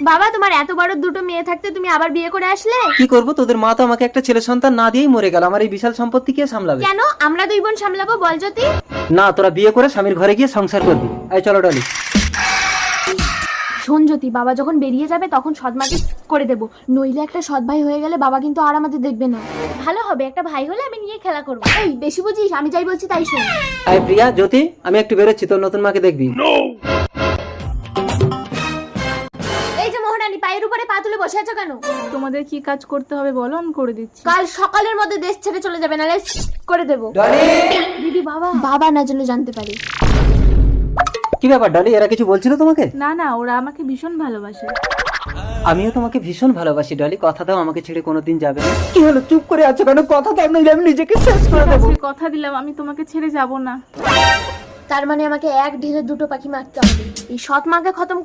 বাবা তোমার এত বড় দুটো মেয়ে থাকতে তুমি আবার বিয়ে করে আসলে? কি করবো, তোদের মা তো আমাকে একটা ছেলে সন্তান না দিয়েই মরে গেল, আমার এই বিশাল সম্পত্তি কে সামলাবে? কেন আমরা দুই বোন সামলাবো বল জ্যোতি। না, তোরা বিয়ে করে স্বামীর ঘরে গিয়ে সংসার করবি। এই চলো ডলি। শোন জ্যোতি, বাবা যখন বেরিয়ে যাবে তখন সৎমাকে করে দেবো, নইলে একটা সৎ ভাই হয়ে গেলে বাবা কিন্তু আর আমাদের দেখবে না। ভালো হবে, একটা ভাই হলে আমি নিয়ে খেলা করবো। এই বেশি বুঝিস, আমি যাই বলছি তাই শোন। এই প্রিয়া, জ্যোতি, আমি একটু বেরোচ্ছি, তোর নতুন মাকে দেখবি। এই যে মহারানী, পায়ের উপরে পা তুলে বসে আছো কেন? তোমাদের কি কাজ করতে হবে বলো, আমি করে দিচ্ছি। কাল সকালের মধ্যে দেশ ছেড়ে চলে যাবে, নাহলে করে দেবো। ডলি! দিদি বাবা না যেন জানতে পারে। কি ব্যাপার ডলি, এরা কিছু বলছিল তোমাকে? না না, ওরা আমাকে ভীষণ ভালোবাসে। আমিও তোমাকে ভীষণ ভালোবাসি ডলি, কথা দাও আমাকে ছেড়ে কোনোদিন যাবে না। কি হলো, চুপ করে আছো কেন? কথা দাও, নইলে আমি নিজেকে শেষ করে দেবো। আজকে কথা দিলাম আমি তোমাকে ছেড়ে যাব না। তার মানে আমাকে এক ঢিলে দুটো পাখি মারতে হবে। এই সৎ মাকে খতম